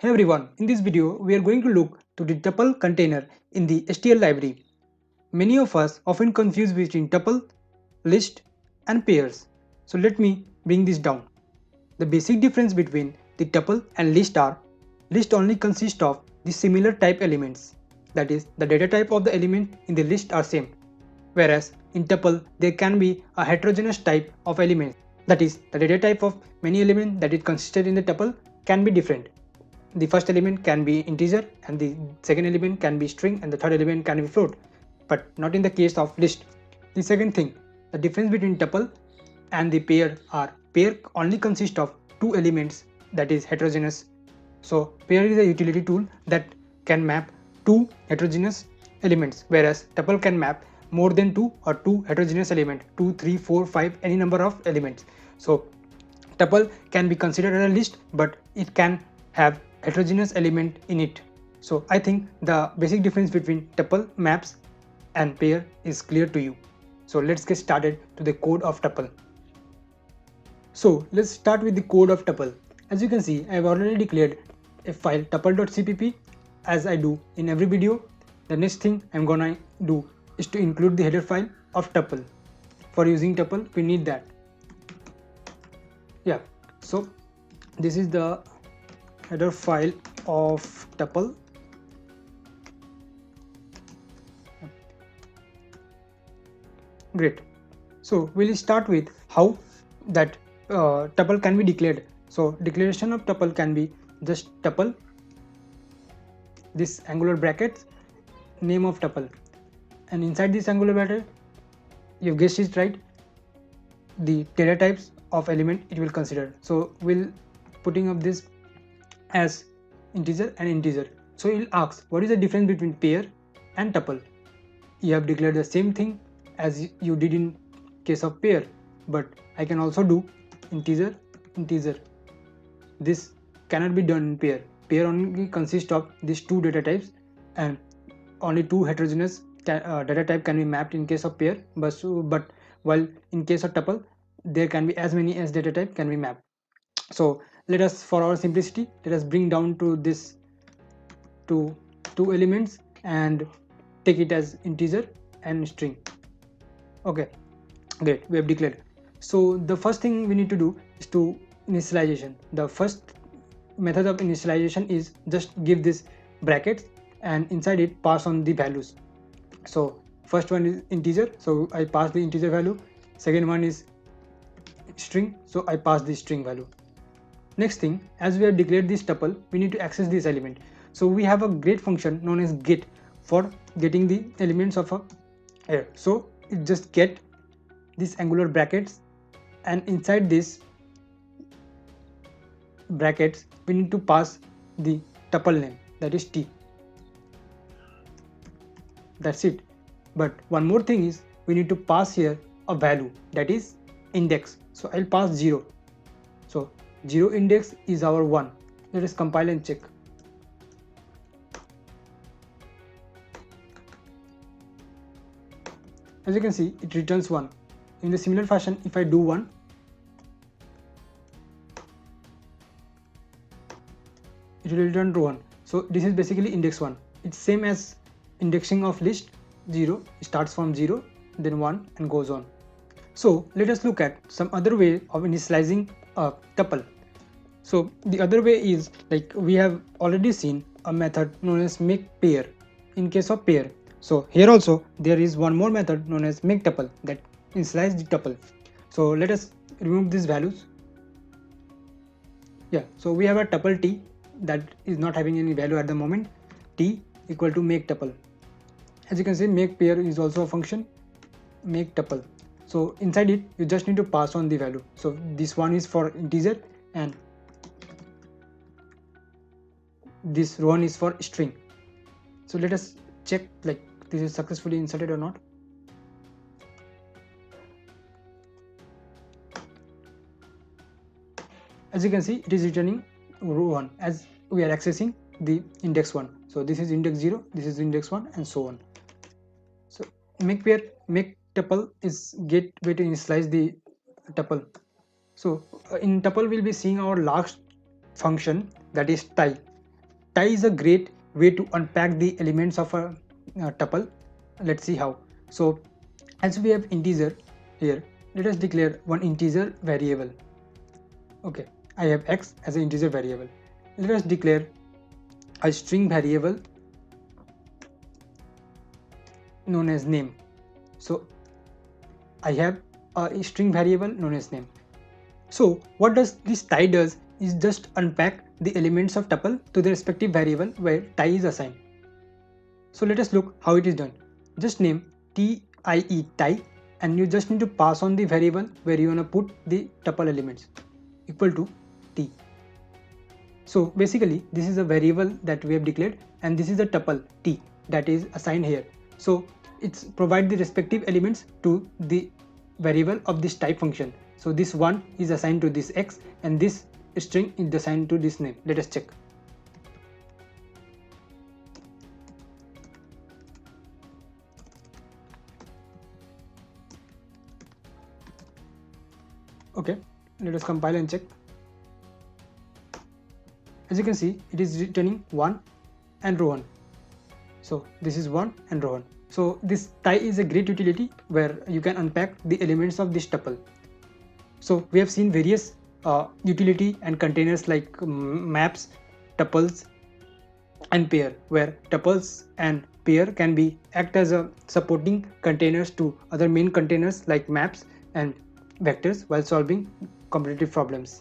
Hey everyone, in this video we are going to look to the tuple container in the STL library. Many of us often confuse between tuple, list and pairs. So let me bring this down. The basic difference between the tuple and list are list only consists of the similar type elements. That is, the data type of the element in the list are same. Whereas in tuple there can be a heterogeneous type of elements. That is, the data type of many elements that is consisted in the tuple can be different. The first element can be integer and the second element can be string and the third element can be float, but not in the case of list. The second thing, the difference between tuple and the pair are pair only consists of two elements, that is heterogeneous. So pair is a utility tool that can map two heterogeneous elements, whereas tuple can map more than two or two heterogeneous element, 2 3 4 5, any number of elements. So tuple can be considered as a list, but it can have heterogeneous element in it. So I think the basic difference between tuple maps and pair is clear to you. So let's get started to the code of tuple. So let's start with the code of tuple. As you can see, I have already declared a file tuple.cpp as I do in every video. The next thing I'm gonna do is to include the header file of tuple. For using tuple, we need that. Yeah, so this is the header file of tuple. Great. So we'll start with how that tuple can be declared. So declaration of tuple can be just tuple, this angular brackets, name of tuple, and inside this angular bracket, you've guessed it right, the data types of element it will consider. So we'll putting up this as integer and integer. So it'll ask what is the difference between pair and tuple. You have declared the same thing as you did in case of pair, but I can also do integer integer. This cannot be done in pair. Pair only consists of these two data types, and only two heterogeneous data type can be mapped in case of pair, but while in case of tuple there can be as many as data type can be mapped. So let us, for our simplicity, let us bring down to this to two elements and take it as integer and string. Okay, great, we have declared. So the first thing we need to do is to initialization. The first method of initialization is just give this brackets and inside it pass on the values. So first one is integer, so I pass the integer value. Second one is string, so I pass the string value. Next thing, as we have declared this tuple, we need to access this element. So we have a great function known as get for getting the elements of a array. So it just get this angular brackets, and inside this brackets we need to pass the tuple name, that is t. That's it. But one more thing is we need to pass here a value, that is index. So I'll pass 0. So 0 index is our 1. Let us compile and check. As you can see, it returns 1. In the similar fashion, if I do 1, it will return Rohan. So this is basically index 1. It's same as indexing of list. 0 starts from 0, then 1 and goes on. So let us look at some other way of initializing a tuple. So the other way is, like, we have already seen a method known as make pair in case of pair. So here also there is one more method known as make tuple that initialize the tuple. So let us remove these values. Yeah, so we have a tuple t that is not having any value at the moment. T equal to make tuple. As you can see, make pair is also a function, make tuple. So inside it you just need to pass on the value. So this one is for integer and this one is for string. So let us check like this is successfully inserted or not. As you can see, it is returning row 1 as we are accessing the index 1. So this is index 0, this is index 1 and so on. So make pair, make tuple is get way to initialize the tuple. So in tuple we'll be seeing our last function, that is tie. tie is a great way to unpack the elements of a tuple. Let's see how. So as we have integer here, let us declare one integer variable. Okay, I have x as an integer variable. Let us declare a string variable known as name. So I have a string variable known as name. So what does this tie does is just unpack the elements of tuple to the respective variable where tie is assigned. So let us look how it is done. Just name tie tie, and you just need to pass on the variable where you want to put the tuple elements equal to t. So basically this is a variable that we have declared, and this is the tuple t that is assigned here. So it's provide the respective elements to the variable of this type function. So this one is assigned to this x, and this string is assigned to this name. Let us check. Okay, let us compile and check. As you can see, it is returning 1 and Rohan. So this is 1 and Rohan. So this tie is a great utility where you can unpack the elements of this tuple. So we have seen various utility and containers like maps, tuples, and pair, where tuples and pair can be act as a supporting containers to other main containers like maps and vectors while solving competitive problems.